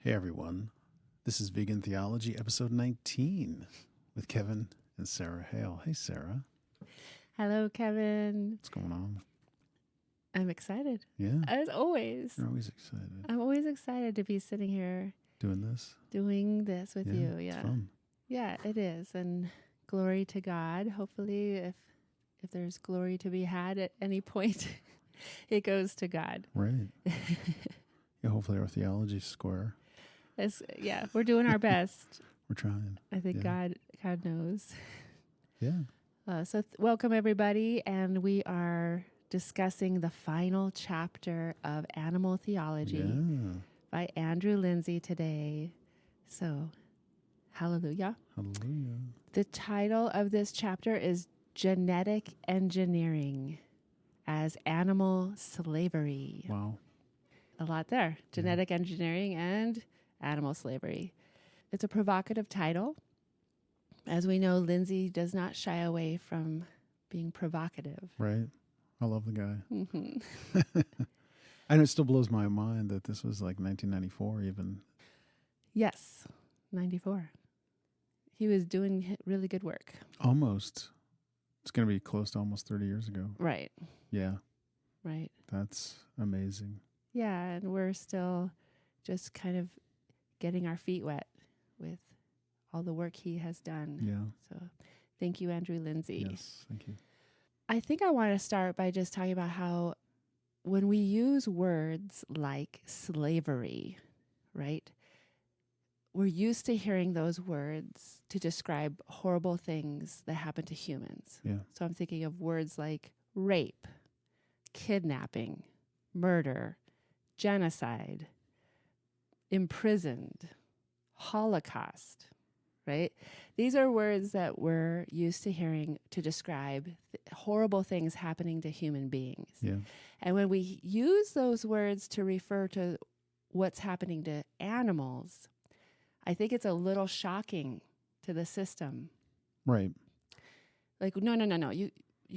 Hey everyone, this is Vegan Theology, episode 19, with Kevin and Sarah Hale. Hey Sarah. Hello, Kevin. What's going on? I'm excited. Yeah. As always. You're always excited. I'm always excited to be sitting here doing this with you. Yeah. It's fun. Yeah, it is. And glory to God. Hopefully if there's glory to be had at any point, it goes to God. Right. Yeah, hopefully our theology square. We're doing our best. We're trying. I think God knows. Yeah. Welcome everybody, and we are discussing the final chapter of Animal Theology by Andrew Linzey today. So, hallelujah. Hallelujah. The title of this chapter is Genetic Engineering as Animal Slavery. Wow. A lot there. Genetic engineering and animal slavery. It's a provocative title. As we know, Linzey does not shy away from being provocative. Right. I love the guy. Mm-hmm. And it still blows my mind that this was like 1994 even. Yes, 94. He was doing really good work. Almost. It's going to be close to almost 30 years ago. Right. Yeah. Right. That's amazing. Yeah, and we're still just kind of getting our feet wet with all the work he has done. Yeah. So thank you, Andrew Linzey. Yes, thank you. I think I want to start by just talking about how when we use words like slavery, right, we're used to hearing those words to describe horrible things that happen to humans. Yeah. So I'm thinking of words like rape, kidnapping, murder, genocide, imprisoned, Holocaust, right? These are words that we're used to hearing to describe horrible things happening to human beings. Yeah. And when we use those words to refer to what's happening to animals, I think it's a little shocking to the system. Right. Like, no. You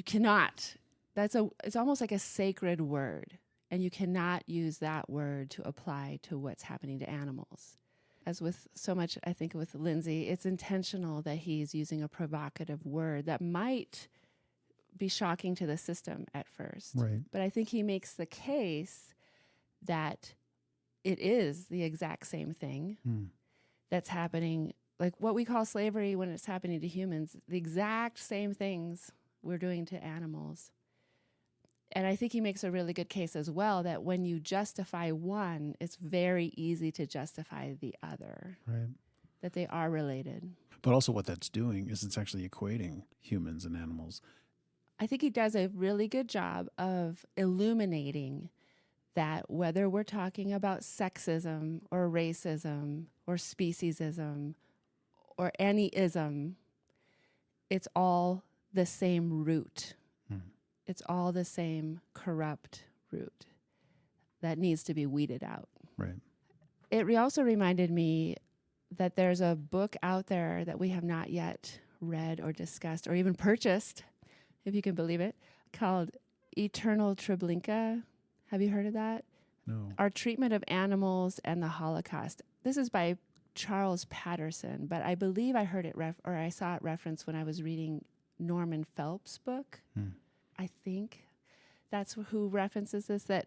cannot. It's almost like a sacred word. And you cannot use that word to apply to what's happening to animals. As with so much, I think, with Linzey, it's intentional that he's using a provocative word that might be shocking to the system at first. Right. But I think he makes the case that it is the exact same thing that's happening, like what we call slavery when it's happening to humans, the exact same things we're doing to animals. And I think he makes a really good case as well that when you justify one, it's very easy to justify the other. Right. That they are related. But also what that's doing is it's actually equating humans and animals. I think he does a really good job of illuminating that whether we're talking about sexism or racism or speciesism or any ism, it's all the same root. It's all the same corrupt root that needs to be weeded out. Right. It also reminded me that there's a book out there that we have not yet read or discussed or even purchased, if you can believe it, called Eternal Treblinka. Have you heard of that? No. Our Treatment of Animals and the Holocaust. This is by Charles Patterson, but I believe I heard it I saw it referenced when I was reading Norman Phelps' book. I think that's who references this, the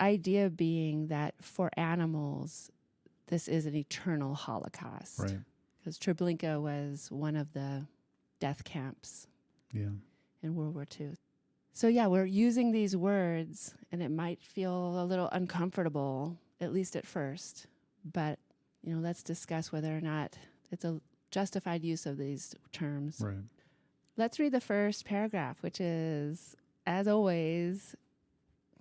idea being that for animals, this is an eternal Holocaust. Right. Because Treblinka was one of the death camps in World War II. So we're using these words, and it might feel a little uncomfortable, at least at first. But, let's discuss whether or not it's a justified use of these terms. Right. Let's read the first paragraph, which is, as always,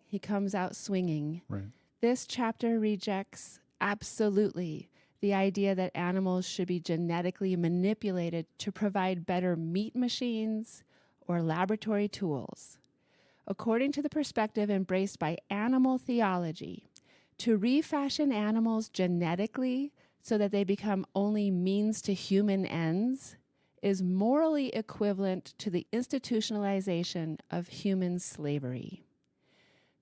he comes out swinging. Right. This chapter rejects absolutely the idea that animals should be genetically manipulated to provide better meat machines or laboratory tools. According to the perspective embraced by animal theology, to refashion animals genetically so that they become only means to human ends is morally equivalent to the institutionalization of human slavery.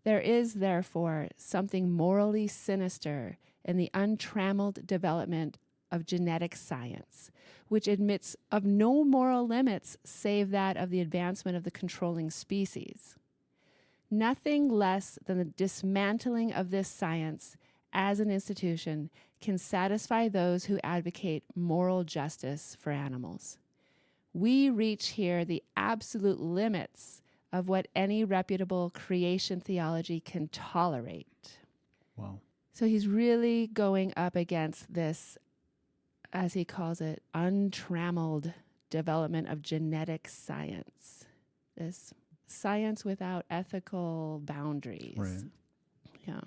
There is, therefore, something morally sinister in the untrammeled development of genetic science, which admits of no moral limits save that of the advancement of the controlling species. Nothing less than the dismantling of this science as an institution can satisfy those who advocate moral justice for animals. We reach here the absolute limits of what any reputable creation theology can tolerate. Wow. So he's really going up against this, as he calls it, untrammeled development of genetic science. This science without ethical boundaries. Right. Yeah.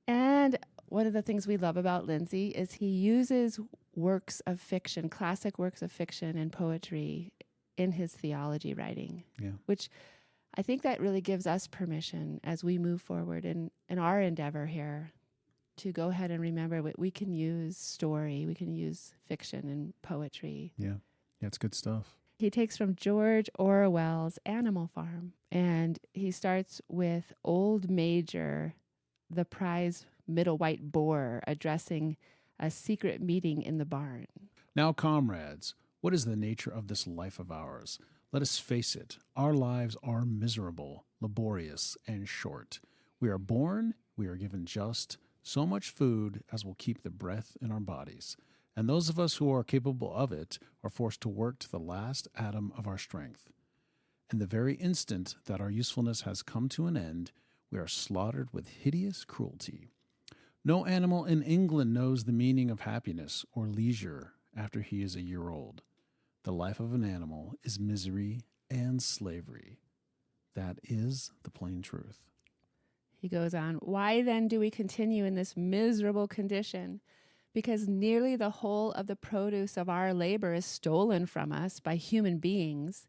And one of the things we love about Linzey is he uses works of fiction, classic works of fiction and poetry in his theology writing, which I think that really gives us permission as we move forward in our endeavor here to go ahead and remember we can use story, we can use fiction and poetry. Yeah, it's good stuff. He takes from George Orwell's Animal Farm, and he starts with Old Major, the prize middle white boar, addressing a secret meeting in the barn. Now, comrades, what is the nature of this life of ours? Let us face it, our lives are miserable, laborious, and short. We are born, we are given just so much food as will keep the breath in our bodies, and those of us who are capable of it are forced to work to the last atom of our strength. In the very instant that our usefulness has come to an end, we are slaughtered with hideous cruelty. No animal in England knows the meaning of happiness or leisure after he is a year old. The life of an animal is misery and slavery. That is the plain truth. He goes on, why then do we continue in this miserable condition? Because nearly the whole of the produce of our labor is stolen from us by human beings.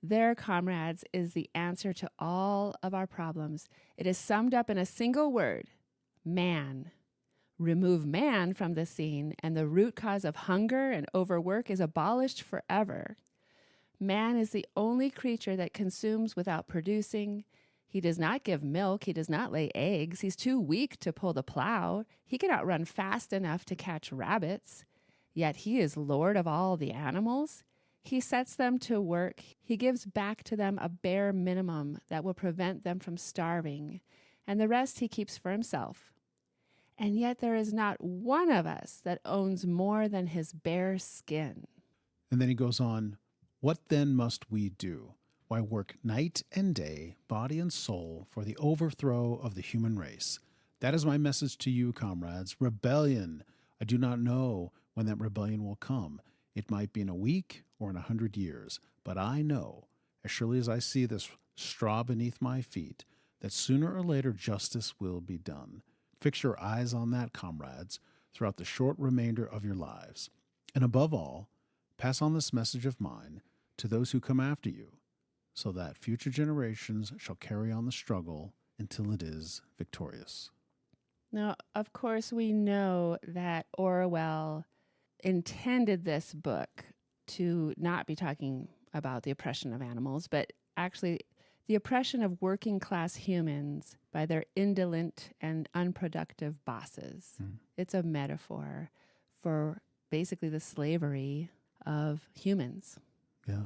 There, comrades, is the answer to all of our problems. It is summed up in a single word, man. Remove man from the scene, and the root cause of hunger and overwork is abolished forever. Man is the only creature that consumes without producing. He does not give milk. He does not lay eggs. He's too weak to pull the plow. He cannot run fast enough to catch rabbits. Yet he is Lord of all the animals. He sets them to work. He gives back to them a bare minimum that will prevent them from starving, and the rest he keeps for himself. And yet there is not one of us that owns more than his bare skin. And then he goes on, what then must we do? Why, work night and day, body and soul, for the overthrow of the human race. That is my message to you, comrades. Rebellion. I do not know when that rebellion will come. It might be in a week or in 100 years. But I know, as surely as I see this straw beneath my feet, that sooner or later justice will be done. Fix your eyes on that, comrades, throughout the short remainder of your lives. And above all, pass on this message of mine to those who come after you, so that future generations shall carry on the struggle until it is victorious. Now, of course, we know that Orwell intended this book to not be talking about the oppression of animals, but actually the oppression of working class humans by their indolent and unproductive bosses. It's a metaphor for basically the slavery of humans. Yeah.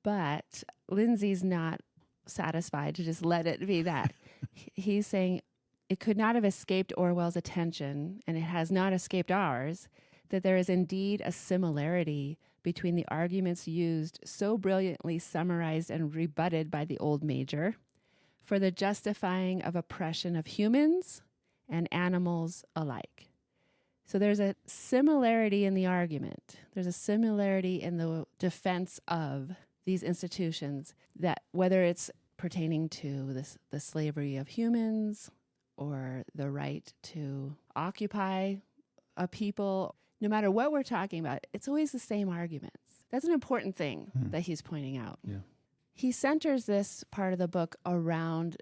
But Linzey's not satisfied to just let it be that. He's saying it could not have escaped Orwell's attention, and it has not escaped ours, that there is indeed a similarity between the arguments used, so brilliantly summarized and rebutted by the old major, for the justifying of oppression of humans and animals alike. So there's a similarity in the argument. There's a similarity in the defense of these institutions, that whether it's pertaining to the slavery of humans or the right to occupy a people, no matter what we're talking about, it's always the same arguments. That's an important thing that he's pointing out. Yeah. He centers this part of the book around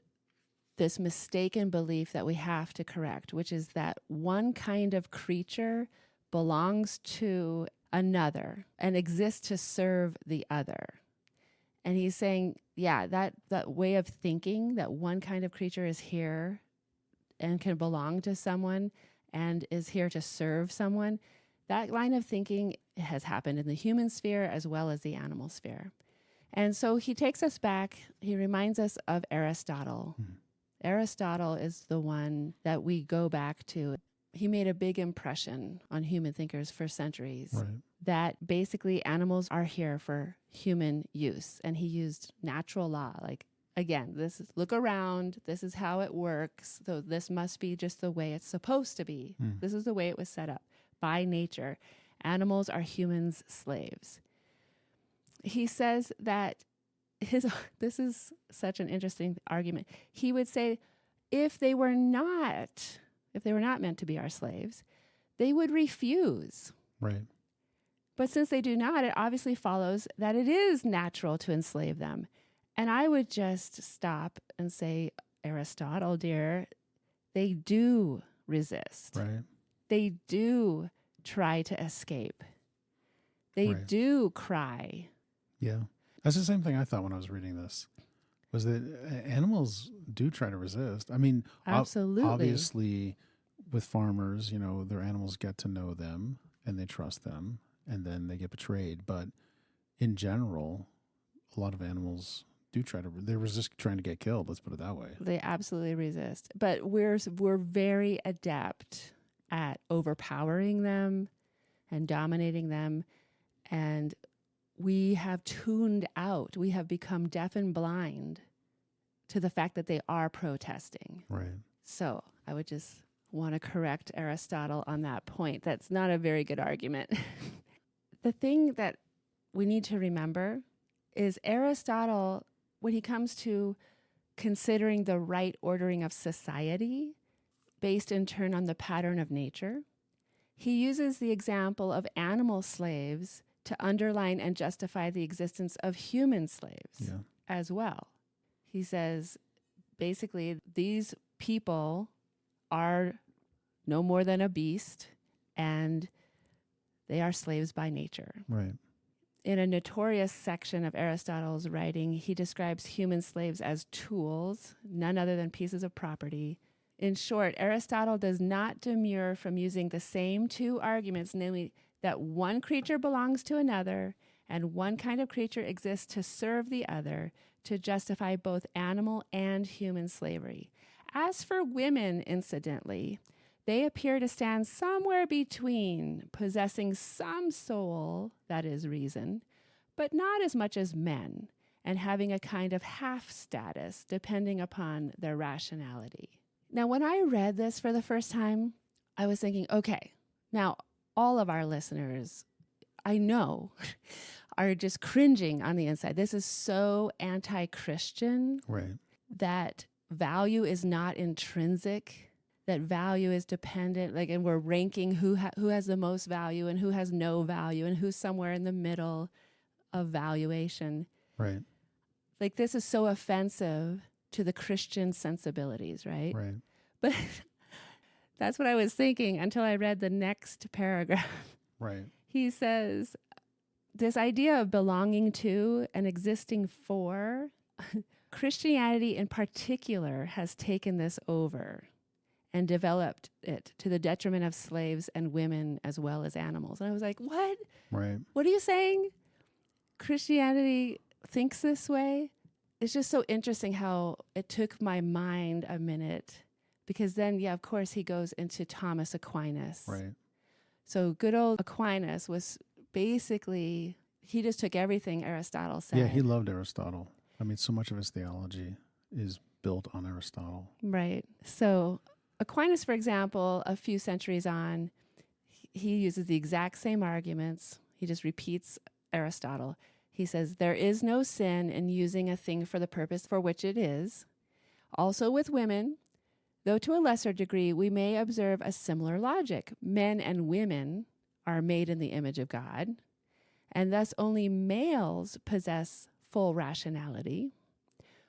this mistaken belief that we have to correct, which is that one kind of creature belongs to another and exists to serve the other. And he's saying, yeah, that way of thinking that one kind of creature is here and can belong to someone and is here to serve someone, that line of thinking has happened in the human sphere as well as the animal sphere. And so he takes us back, he reminds us of Aristotle. Aristotle is the one that we go back to. He made a big impression on human thinkers for centuries. Right. That basically animals are here for human use. And he used natural law. Like, again, look around. This is how it works. So this must be just the way it's supposed to be. This is the way it was set up by nature. Animals are humans' slaves. He says that this is such an interesting argument. He would say, if they were not meant to be our slaves, they would refuse. Right. But since they do not, it obviously follows that it is natural to enslave them. And I would just stop and say, Aristotle, dear, they do resist. Right. They do try to escape. They Right. do cry. Yeah. That's the same thing I thought when I was reading this, was that animals do try to resist. I mean, Absolutely. Obviously with farmers, their animals get to know them and they trust them and then they get betrayed. But in general, a lot of animals do they resist trying to get killed. Let's put it that way. They absolutely resist. But we're very adept at overpowering them and dominating them. And we have tuned out. We have become deaf and blind to the fact that they are protesting. Right. So I would just want to correct Aristotle on that point. That's not a very good argument. The thing that we need to remember is Aristotle, when he comes to considering the right ordering of society based in turn on the pattern of nature, he uses the example of animal slaves to underline and justify the existence of human slaves as well. He says, basically, these people are no more than a beast, and they are slaves by nature. Right. In a notorious section of Aristotle's writing, he describes human slaves as tools, none other than pieces of property. In short, Aristotle does not demur from using the same two arguments, namely that one creature belongs to another and one kind of creature exists to serve the other, to justify both animal and human slavery. As for women, incidentally, they appear to stand somewhere between, possessing some soul, that is reason, but not as much as men, and having a kind of half status depending upon their rationality. Now, when I read this for the first time, I was thinking, okay, now all of our listeners, I know, are just cringing on the inside. This is so anti-Christian. Right. That value is not intrinsic, that value is dependent, and we're ranking who has the most value and who has no value and who's somewhere in the middle of valuation. Right. This is so offensive to the Christian sensibilities, right? Right. But that's what I was thinking until I read the next paragraph. Right. He says, this idea of belonging to and existing for, Christianity in particular has taken this over and developed it to the detriment of slaves and women as well as animals. And I was like, what? Right. What are you saying? Christianity thinks this way? It's just so interesting how it took my mind a minute, because then, of course, he goes into Thomas Aquinas. Right. So good old Aquinas was basically, he just took everything Aristotle said. Yeah, he loved Aristotle. I mean, so much of his theology is built on Aristotle. Right. So Aquinas, for example, a few centuries on, he uses the exact same arguments. He just repeats Aristotle. He says, there is no sin in using a thing for the purpose for which it is. Also with women, though to a lesser degree, we may observe a similar logic. Men and women are made in the image of God, and thus only males possess full rationality.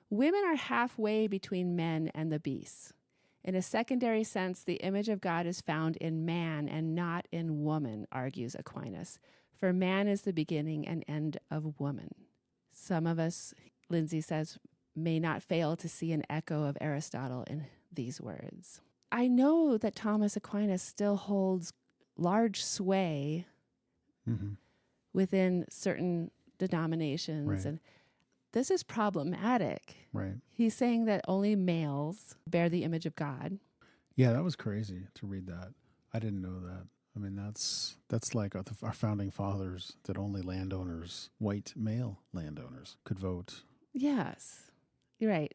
Women are halfway between men and the beasts. In a secondary sense, the image of God is found in man and not in woman, argues Aquinas. For man is the beginning and end of woman. Some of us, Linzey says, may not fail to see an echo of Aristotle in these words. I know that Thomas Aquinas still holds large sway within certain denominations, Right. and this is problematic. Right. He's saying that only males bear the image of God. Yeah, that was crazy to read that. I didn't know that. I mean, that's like our founding fathers, that only landowners, white male landowners, could vote. Yes, you're right.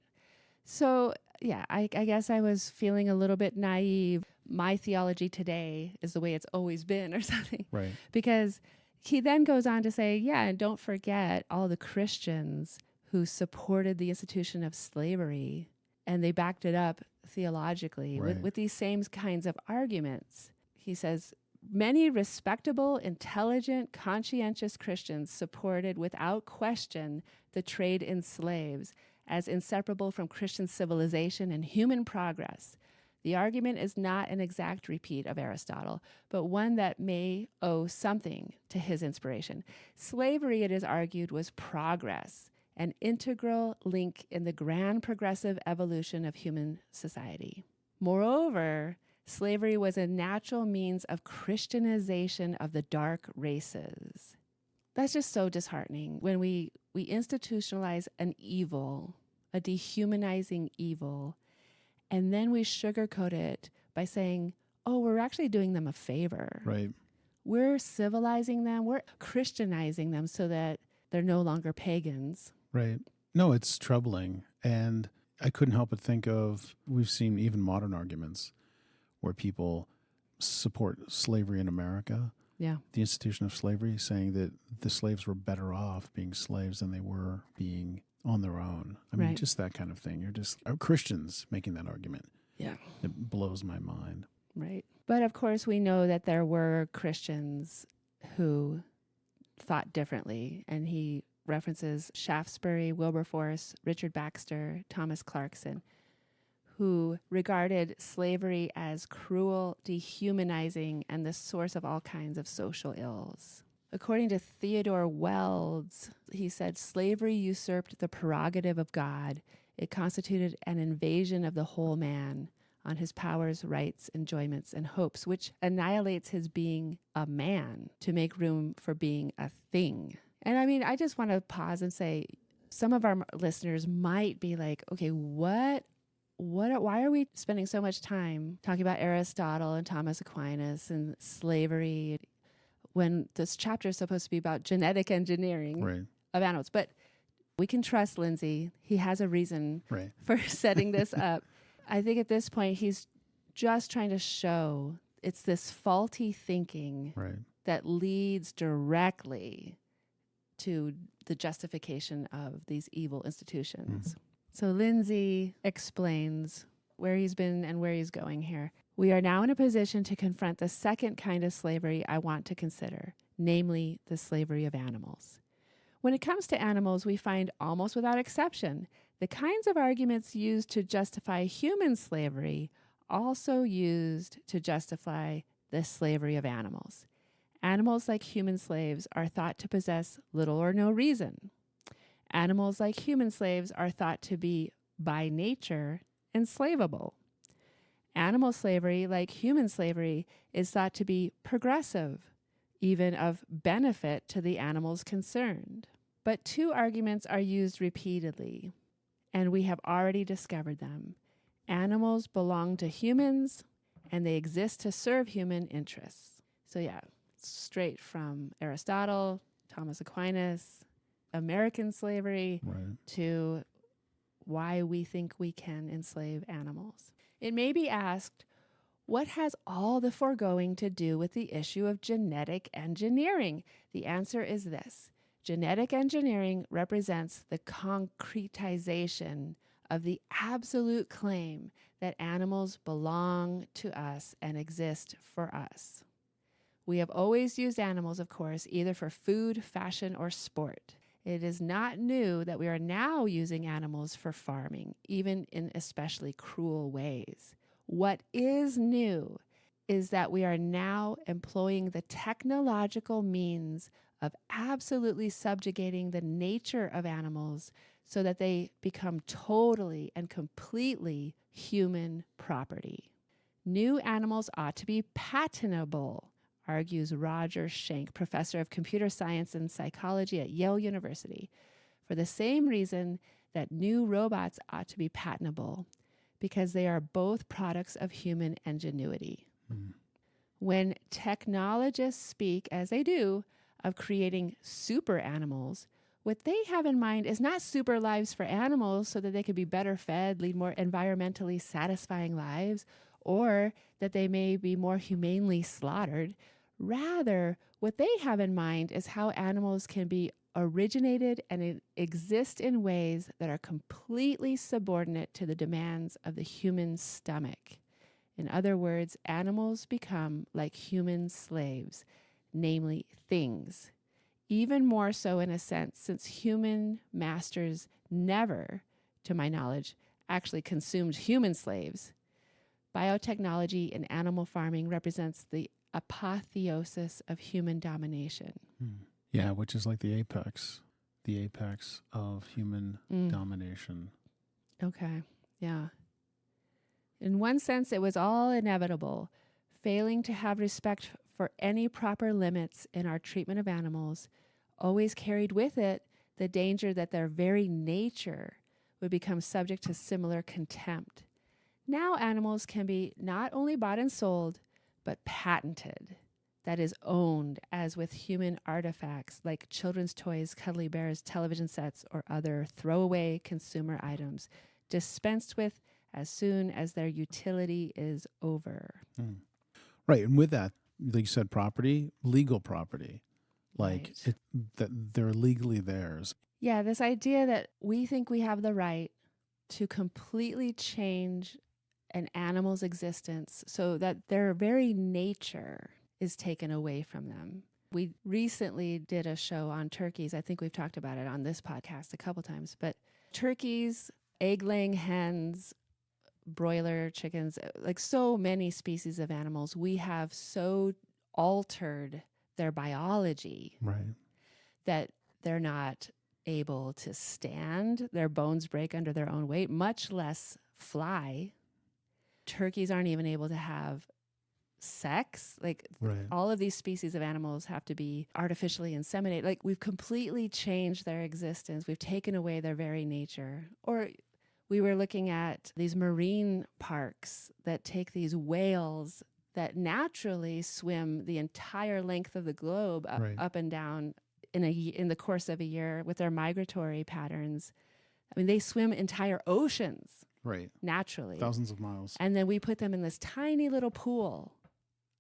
So, yeah, I guess I was feeling a little bit naive. My theology today is the way it's always been or something. Right. Because he then goes on to say, yeah, and don't forget all the Christians who supported the institution of slavery, and they backed it up theologically Right. with these same kinds of arguments. He says, many respectable, intelligent, conscientious Christians supported without question the trade in slaves as inseparable from Christian civilization and human progress. The argument is not an exact repeat of Aristotle, but one that may owe something to his inspiration. Slavery, it is argued, was progress, an integral link in the grand progressive evolution of human society. Moreover, slavery was a natural means of Christianization of the dark races. That's just so disheartening when we institutionalize an evil, a dehumanizing evil, and then we sugarcoat it by saying, oh, we're actually doing them a favor. Right. We're civilizing them. We're Christianizing them so that they're no longer pagans. Right. No, it's troubling. And I couldn't help but think of, we've seen even modern arguments where people support slavery in America, Yeah. the institution of slavery, saying that the slaves were better off being slaves than they were being on their own. I mean, Right. just that kind of thing. You're just Christians making that argument. Yeah. It blows my mind. Right. But of course, we know that there were Christians who thought differently. And he references Shaftesbury, Wilberforce, Richard Baxter, Thomas Clarkson, who regarded slavery as cruel, dehumanizing, and the source of all kinds of social ills. According to Theodore Welds, he said, slavery usurped the prerogative of God. It constituted an invasion of the whole man on his powers, rights, enjoyments, and hopes, which annihilates his being a man to make room for being a thing. And I mean, I just want to pause and say, some of our listeners might be like, okay, why are we spending so much time talking about Aristotle and Thomas Aquinas and slavery when this chapter is supposed to be about genetic engineering Right. of animals? But we can trust Linzey. He has a reason Right. for setting this up. I think at this point, he's just trying to show it's this faulty thinking Right. that leads directly to the justification of these evil institutions. So Linzey explains where he's been and where he's going here. We are now in a position to confront the second kind of slavery I want to consider, namely the slavery of animals. When it comes to animals, we find almost without exception the kinds of arguments used to justify human slavery also used to justify the slavery of animals. Animals like human slaves are thought to possess little or no reason. Animals like human slaves are thought to be, by nature, enslavable. Animal slavery, like human slavery, is thought to be progressive, even of benefit to the animals concerned. But two arguments are used repeatedly, and we have already discovered them. Animals belong to humans, and they exist to serve human interests. So yeah, straight from Aristotle, Thomas Aquinas, American slavery, Right. to why we think we can enslave animals. It may be asked, what has all the foregoing to do with the issue of genetic engineering? The answer is this. Genetic engineering represents the concretization of the absolute claim that animals belong to us and exist for us. We have always used animals, of course, either for food, fashion, or sport. It is not new that we are now using animals for farming, even in especially cruel ways. What is new is that we are now employing the technological means of absolutely subjugating the nature of animals so that they become totally and completely human property. New animals ought to be patentable, argues Roger Schenck, professor of computer science and psychology at Yale University, for the same reason that new robots ought to be patentable, because they are both products of human ingenuity. When technologists speak, as they do, of creating super animals, what they have in mind is not super lives for animals so that they could be better fed, lead more environmentally satisfying lives, or that they may be more humanely slaughtered. Rather, what they have in mind is how animals can be originated and exist in ways that are completely subordinate to the demands of the human stomach. In other words, animals become like human slaves, namely things. Even more so in a sense, since human masters never, to my knowledge, actually consumed human slaves. Biotechnology in animal farming represents the apotheosis of human domination. Yeah, which is like the apex of human domination. Okay, yeah. In one sense, it was all inevitable. Failing to have respect for any proper limits in our treatment of animals always carried with it the danger that their very nature would become subject to similar contempt. Now animals can be not only bought and sold, but patented. That is, owned, as with human artifacts like children's toys, cuddly bears, television sets, or other throwaway consumer items, dispensed with as soon as their utility is over. Right, and with that, like you said, property, legal property, like Right. that they're legally theirs. Yeah, this idea that we think we have the right to completely change an animal's existence so that their very nature is taken away from them. We recently did a show on turkeys. I think we've talked about it on this podcast a couple times, but turkeys, egg-laying hens, broiler chickens, like so many species of animals, we have so altered their biology Right. that they're not able to stand. Their bones break under their own weight, much less fly. Turkeys aren't even able to have sex. Like Right. all of these species of animals have to be artificially inseminated. Like we've completely changed their existence. We've taken away their very nature. Or we were looking at these marine parks that take these whales that naturally swim the entire length of the globe up and down in the course of a year with their migratory patterns. I mean, they swim entire oceans. Right. Naturally. Thousands of miles. And then we put them in this tiny little pool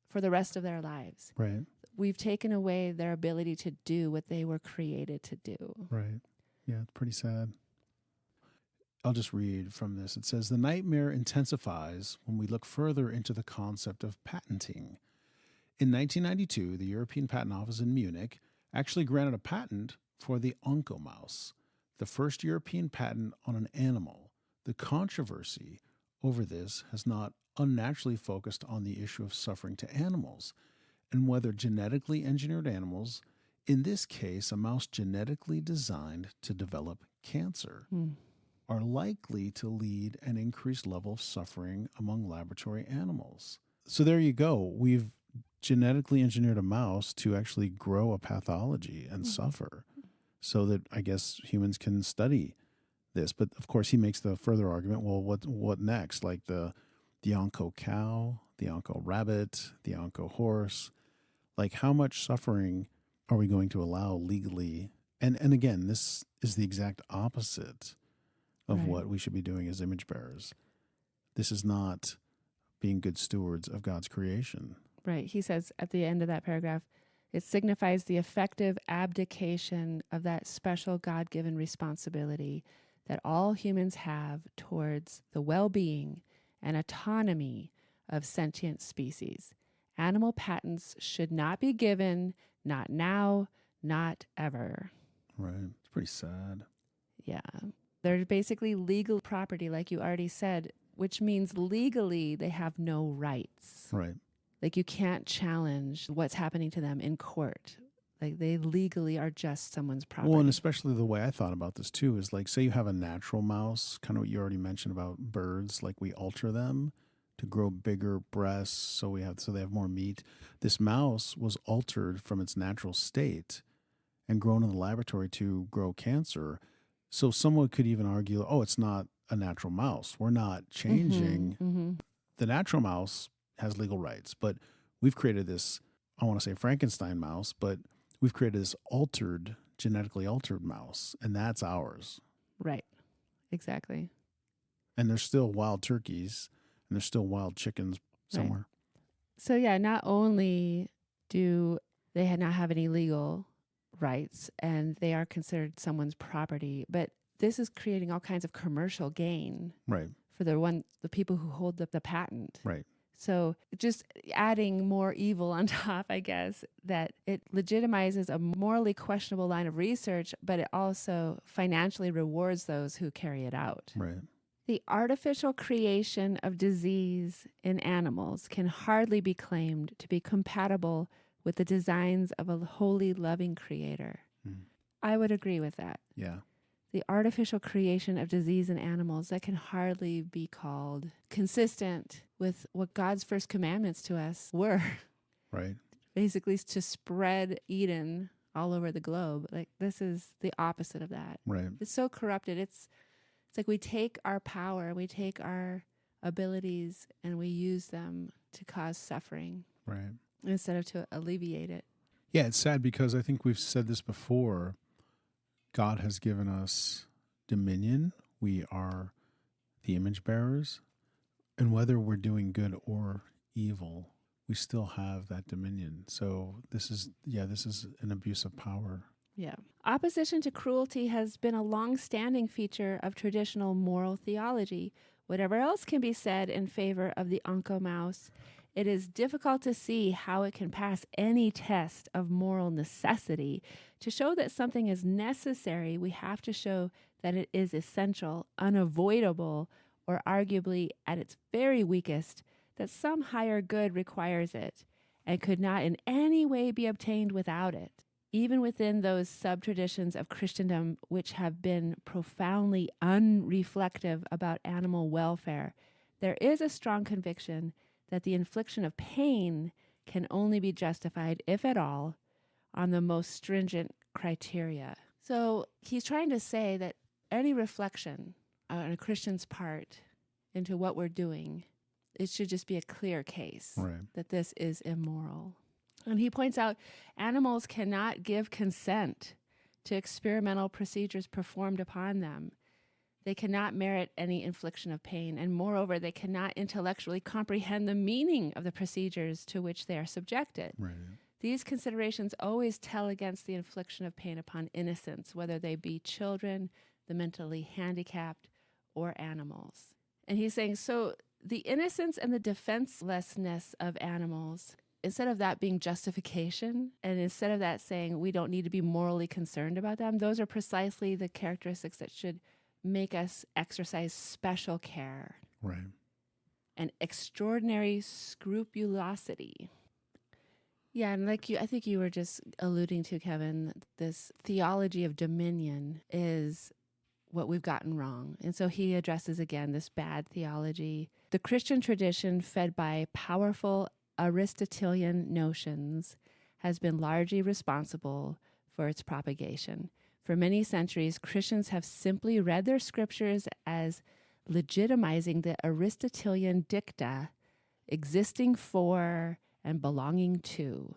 for the rest of their lives. Right. We've taken away their ability to do what they were created to do. Right. Yeah, it's pretty sad. I'll just read from this. It says, the nightmare intensifies when we look further into the concept of patenting. In 1992, the European Patent Office in Munich actually granted a patent for the oncomouse, the first European patent on an animal. The controversy over this has not unnaturally focused on the issue of suffering to animals and whether genetically engineered animals, in this case a mouse genetically designed to develop cancer, are likely to lead an increased level of suffering among laboratory animals. So there you go. We've genetically engineered a mouse to actually grow a pathology and suffer so that I guess humans can study this. But of course he makes the further argument, well, what next? Like the onco cow, the onco rabbit, the onco horse, like how much suffering are we going to allow legally? And again, this is the exact opposite of what we should be doing as image bearers. This is not being good stewards of God's creation. Right. He says at the end of that paragraph, it signifies the effective abdication of that special God-given responsibility that all humans have towards the well-being and autonomy of sentient species. Animal patents should not be given, not now, not ever. Right. It's pretty sad. Yeah. They're basically legal property, like you already said, which means legally they have no rights. Right. Like you can't challenge what's happening to them in court. Like they legally are just someone's property. Well, and especially the way I thought about this too is like, say you have a natural mouse, kind of what you already mentioned about birds, like we alter them to grow bigger breasts, so they have more meat. This mouse was altered from its natural state and grown in the laboratory to grow cancer. So someone could even argue, oh, it's not a natural mouse. We're not changing. The natural mouse has legal rights, but we've created this, I want to say Frankenstein mouse, but we've created this genetically altered mouse, and that's ours. Right. Exactly. And there's still wild turkeys, and there's still wild chickens somewhere. Right. So yeah, not only do they not have any legal rights and they are considered someone's property, but this is creating all kinds of commercial gain Right. for the people who hold the patent. Right. So just adding more evil on top, I guess, that it legitimizes a morally questionable line of research, but it also financially rewards those who carry it out. Right. The artificial creation of disease in animals can hardly be claimed to be compatible with the designs of a holy, loving creator. I would agree with that. Yeah. The artificial creation of disease in animals, that can hardly be called consistent with what God's first commandments to us were. Right. Basically, to spread Eden all over the globe. Like, this is the opposite of that. Right. It's so corrupted. It's like we take our power, we take our abilities, and we use them to cause suffering. Right. Instead of to alleviate it. Yeah, it's sad because I think we've said this before. God has given us dominion. We are the image bearers. And whether we're doing good or evil, we still have that dominion. So this is an abuse of power. Yeah. Opposition to cruelty has been a long-standing feature of traditional moral theology. Whatever else can be said in favor of the oncomouse, it is difficult to see how it can pass any test of moral necessity. To show that something is necessary, we have to show that it is essential, unavoidable, or arguably at its very weakest, that some higher good requires it and could not in any way be obtained without it. Even within those sub-traditions of Christendom which have been profoundly unreflective about animal welfare, there is a strong conviction that the infliction of pain can only be justified, if at all, on the most stringent criteria. So he's trying to say that any reflection on a Christian's part into what we're doing, it should just be a clear case that this is immoral. And he points out animals cannot give consent to experimental procedures performed upon them. They cannot merit any infliction of pain, and moreover, they cannot intellectually comprehend the meaning of the procedures to which they are subjected. Right. These considerations always tell against the infliction of pain upon innocents, whether they be children, the mentally handicapped, or animals. And he's saying, so the innocence and the defenselessness of animals, instead of that being justification, and instead of that saying we don't need to be morally concerned about them, those are precisely the characteristics that should make us exercise special care. Right. And extraordinary scrupulosity. Yeah, and I think you were just alluding to, Kevin, this theology of dominion is what we've gotten wrong. And so he addresses again this bad theology. The Christian tradition, fed by powerful Aristotelian notions, has been largely responsible for its propagation. For many centuries, Christians have simply read their scriptures as legitimizing the Aristotelian dicta existing for and belonging to.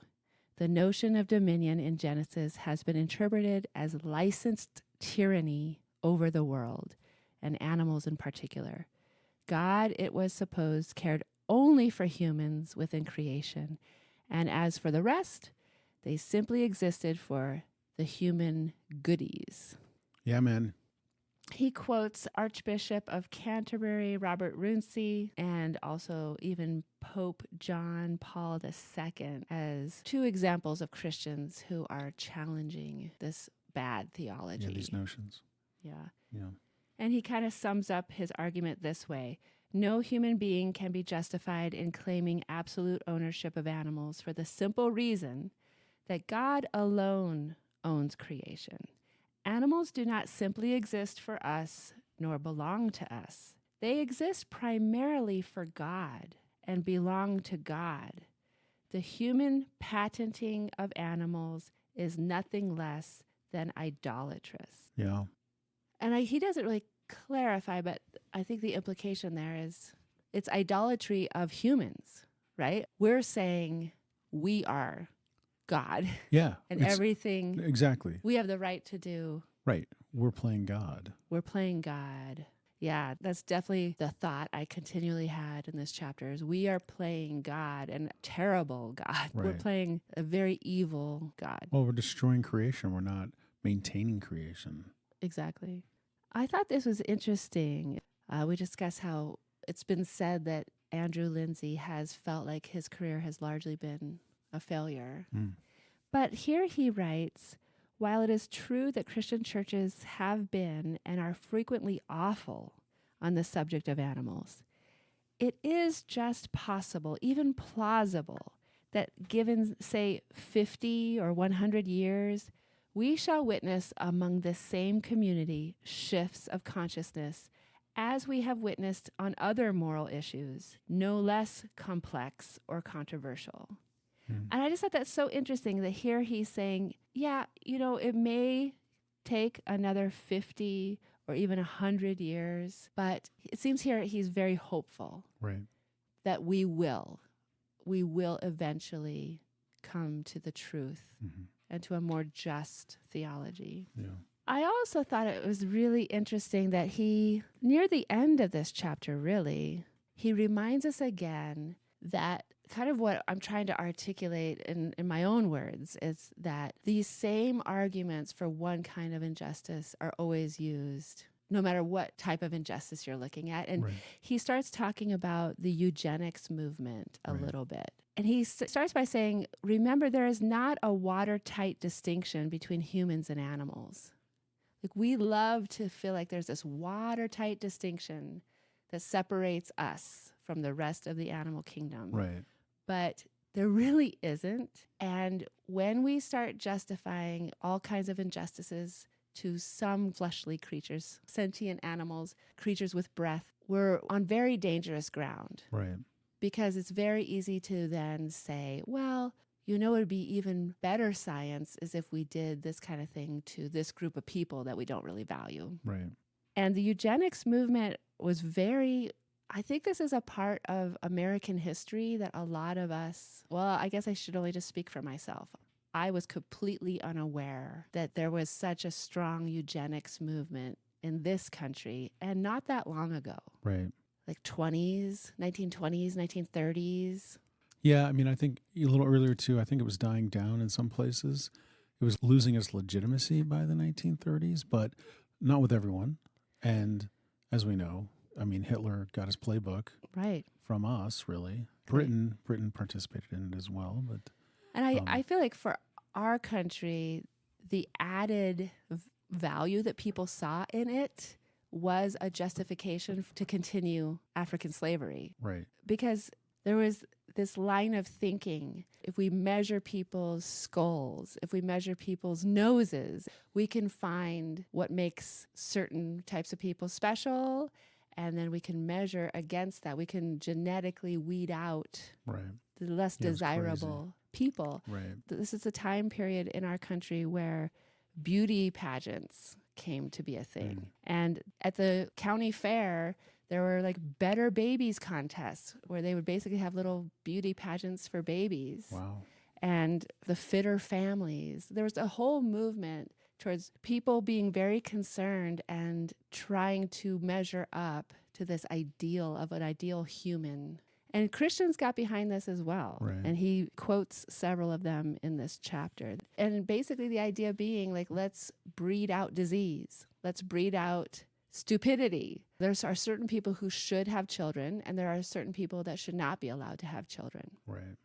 The notion of dominion in Genesis has been interpreted as licensed tyranny over the world, and animals in particular. God, it was supposed, cared only for humans within creation, and as for the rest, they simply existed for the human goodies. Yeah, man. He quotes Archbishop of Canterbury, Robert Linzey, and also even Pope John Paul II as two examples of Christians who are challenging this bad theology. Yeah, these notions. Yeah. Yeah. And he kind of sums up his argument this way. No human being can be justified in claiming absolute ownership of animals for the simple reason that God alone owns creation. Animals do not simply exist for us nor belong to us. They exist primarily for God and belong to God. The human patenting of animals is nothing less than idolatrous. Yeah. And he doesn't really clarify, but I think the implication there is it's idolatry of humans, right? We're saying we are God. Yeah. And everything Exactly. we have the right to do. Right. We're playing God. We're playing God. Yeah, that's definitely the thought I continually had in this chapter is we are playing God, and a terrible God. Right. We're playing a very evil God. Well, we're destroying creation. We're not maintaining creation. Exactly. I thought this was interesting. We discussed how it's been said that Andrew Linzey has felt like his career has largely been a failure. But here he writes, while it is true that Christian churches have been and are frequently awful on the subject of animals, it is just possible, even plausible, that given, say, 50 or 100 years, we shall witness among the same community shifts of consciousness as we have witnessed on other moral issues, no less complex or controversial. And I just thought that's so interesting that here he's saying, yeah, it may take another 50 or even 100 years, but it seems here he's very hopeful. Right. That we will eventually come to the truth and to a more just theology. Yeah. I also thought it was really interesting that he, near the end of this chapter, really, he reminds us again that kind of what I'm trying to articulate in my own words is that these same arguments for one kind of injustice are always used, no matter what type of injustice you're looking at. And he starts talking about the eugenics movement a little bit. And he starts by saying, remember, there is not a watertight distinction between humans and animals. Like, we love to feel like there's this watertight distinction that separates us from the rest of the animal kingdom. Right. But there really isn't. And when we start justifying all kinds of injustices to some fleshly creatures, sentient animals, creatures with breath, we're on very dangerous ground. Right. Because it's very easy to then say, well, it would be even better science is if we did this kind of thing to this group of people that we don't really value. Right. And the eugenics movement was I think this is a part of American history that a lot of us, well, I guess I should only just speak for myself. I was completely unaware that there was such a strong eugenics movement in this country and not that long ago. Right. Like 1920s, 1930s. Yeah, I mean, I think a little earlier too, I think it was dying down in some places. It was losing its legitimacy by the 1930s, but not with everyone. And as we know, I mean, Hitler got his playbook from us, really. Britain participated in it as well. But and I feel like for our country, the added value that people saw in it was a justification to continue African slavery. Right. Because there was this line of thinking, if we measure people's skulls, if we measure people's noses, we can find what makes certain types of people special, and then we can measure against that. We can genetically weed out the less desirable people. Right. This is a time period in our country where beauty pageants came to be a thing. And at the county fair, there were like Better Babies contests where they would basically have little beauty pageants for babies. Wow. And the fitter families. There was a whole movement towards people being very concerned and trying to measure up to this ideal of an ideal human. And Christians got behind this as well. Right. And he quotes several of them in this chapter. And basically the idea being like, let's breed out disease. Let's breed out stupidity. There are certain people who should have children, and there are certain people that should not be allowed to have children. Right.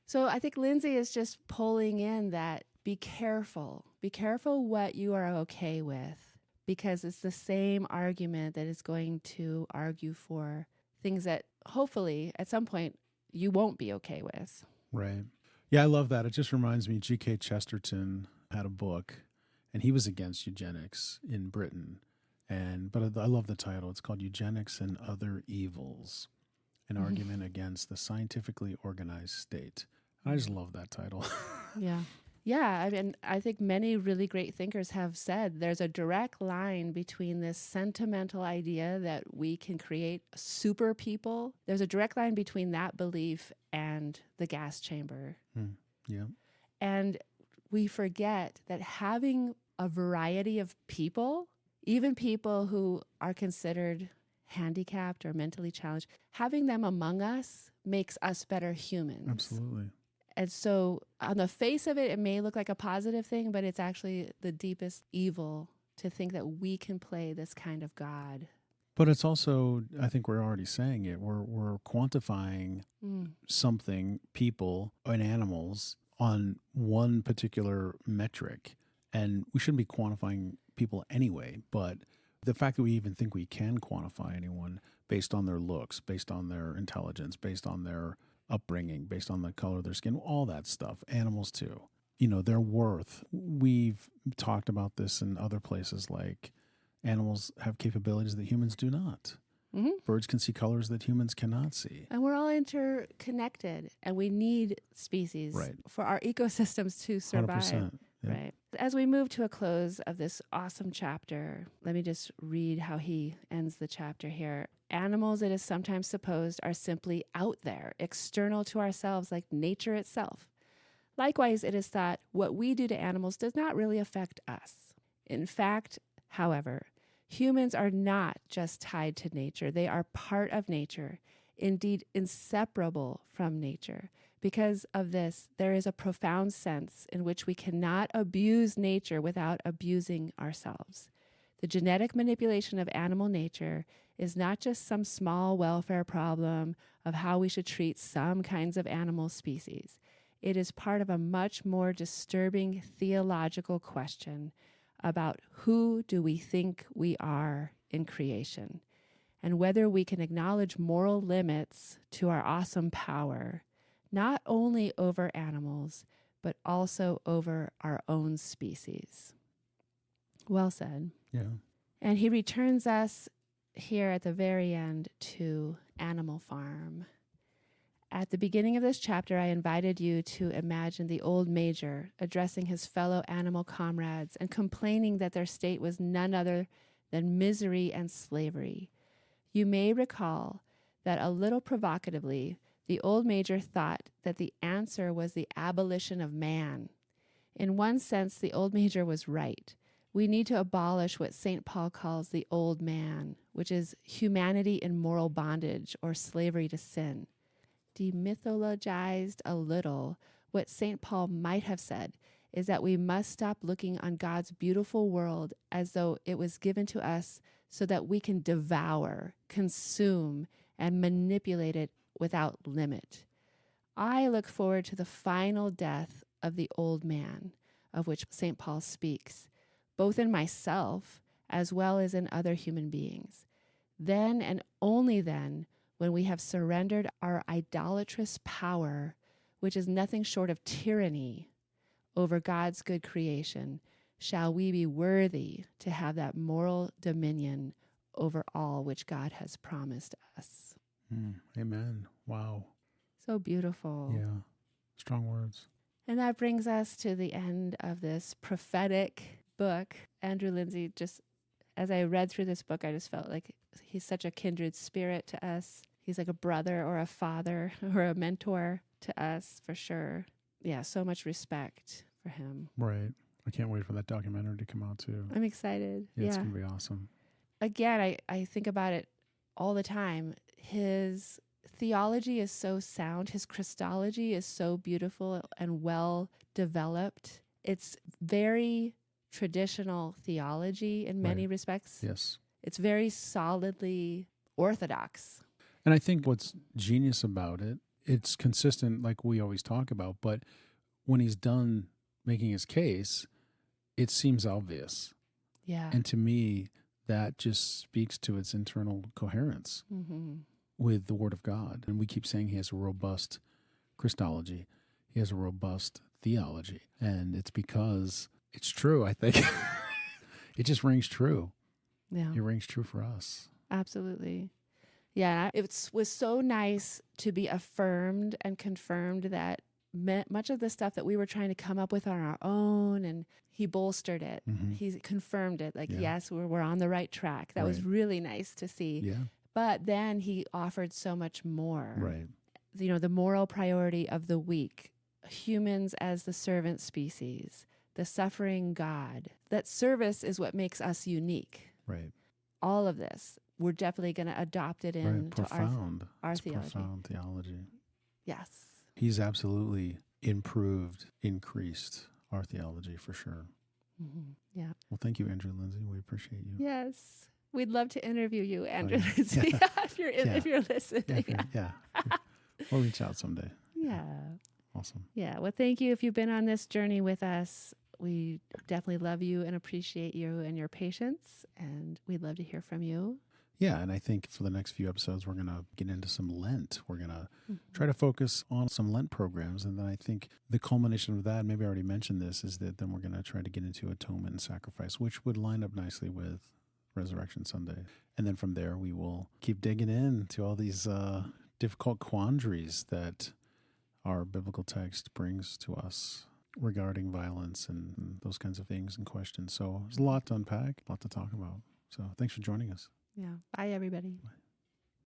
So I think Linzey is just pulling in that be careful. Be careful what you are okay with, because it's the same argument that is going to argue for things that hopefully at some point you won't be okay with. Right. Yeah, I love that. It just reminds me, G.K. Chesterton had a book, and he was against eugenics in Britain. But I love the title. It's called Eugenics and Other Evils, an argument against the scientifically organized state. I just love that title. Yeah. Yeah, I mean, I think many really great thinkers have said there's a direct line between this sentimental idea that we can create super people. There's a direct line between that belief and the gas chamber. Yeah. And we forget that having a variety of people, even people who are considered handicapped or mentally challenged, having them among us makes us better humans. Absolutely. And so on the face of it, it may look like a positive thing, but it's actually the deepest evil to think that we can play this kind of God. But it's also, I think we're already saying it, we're quantifying something, people and animals, on one particular metric. And we shouldn't be quantifying people anyway, but the fact that we even think we can quantify anyone based on their looks, based on their intelligence, based on their upbringing, based on the color of their skin, all that stuff, animals too, their worth. We've talked about this in other places, like animals have capabilities that humans do not. Mm-hmm. Birds can see colors that humans cannot see. And we're all interconnected, and we need species for our ecosystems to survive. 100%. Yeah. Right. As we move to a close of this awesome chapter, let me just read how he ends the chapter here. Animals, it is sometimes supposed, are simply out there, external to ourselves, like nature itself. Likewise, it is thought what we do to animals does not really affect us. In fact, however, humans are not just tied to nature. They are part of nature, indeed inseparable from nature. Because of this, there is a profound sense in which we cannot abuse nature without abusing ourselves. The genetic manipulation of animal nature is not just some small welfare problem of how we should treat some kinds of animal species. It is part of a much more disturbing theological question about who do we think we are in creation, and whether we can acknowledge moral limits to our awesome power, not only over animals, but also over our own species. Well said. Yeah. And he returns us here at the very end to Animal Farm. At the beginning of this chapter, I invited you to imagine the old major addressing his fellow animal comrades and complaining that their state was none other than misery and slavery. You may recall that a little provocatively, the old major thought that the answer was the abolition of man. In one sense, the old major was right. We need to abolish what St. Paul calls the old man, which is humanity in moral bondage or slavery to sin. Demythologized a little, what St. Paul might have said is that we must stop looking on God's beautiful world as though it was given to us so that we can devour, consume, and manipulate it without limit. I look forward to the final death of the old man, of which St. Paul speaks, both in myself as well as in other human beings. Then and only then, when we have surrendered our idolatrous power, which is nothing short of tyranny, over God's good creation, shall we be worthy to have that moral dominion over all which God has promised us. Amen. Wow. So beautiful. Yeah. Strong words. And that brings us to the end of this prophetic book. Andrew Linzey, just as I read through this book, I just felt like he's such a kindred spirit to us. He's like a brother or a father or a mentor to us, for sure. Yeah, so much respect for him. Right. I can't wait for that documentary to come out, too. I'm excited. Yeah. It's going to be awesome. Again, I think about it all the time. His theology is so sound. His Christology is so beautiful and well developed. It's very traditional theology in many respects. Yes. It's very solidly orthodox. And I think what's genius about it, it's consistent like we always talk about, but when he's done making his case, it seems obvious. Yeah. And to me, that just speaks to its internal coherence with the Word of God. And we keep saying he has a robust Christology. He has a robust theology. And it's because it's true, I think. It just rings true. Yeah. It rings true for us. Absolutely. Yeah, it was so nice to be affirmed and confirmed that much of the stuff that we were trying to come up with on our own, and he bolstered it. Mm-hmm. He confirmed it, like, Yeah. yes, we're on the right track. That was Right. really nice to see. Yeah. But then he offered so much more. Right. You know, the moral priority of the week, humans as the servant species, the suffering God. That service is what makes us unique. Right. All of this, we're definitely going to adopt it Right. into Profound. our It's theology. profound theology. Yes. He's absolutely improved, increased our theology for sure. Mm-hmm. Yeah. Well, thank you, Andrew Linzey. We appreciate you. Yes. We'd love to interview you, Andrew yeah. Linzey, Yeah. if you're listening. Yeah. We'll reach out someday. Yeah. Awesome. Yeah. Well, thank you if you've been on this journey with us. We definitely love you and appreciate you and your patience, and we'd love to hear from you. Yeah, and I think for the next few episodes, we're going to get into some Lent. We're going to try to focus on some Lent programs. And then I think the culmination of that, maybe I already mentioned this, is that then we're going to try to get into atonement and sacrifice, which would line up nicely with Resurrection Sunday. And then from there, we will keep digging into all these difficult quandaries that our biblical text brings to us regarding violence and those kinds of things and questions. So there's a lot to unpack, a lot to talk about. So thanks for joining us. Yeah. Bye, everybody. Bye.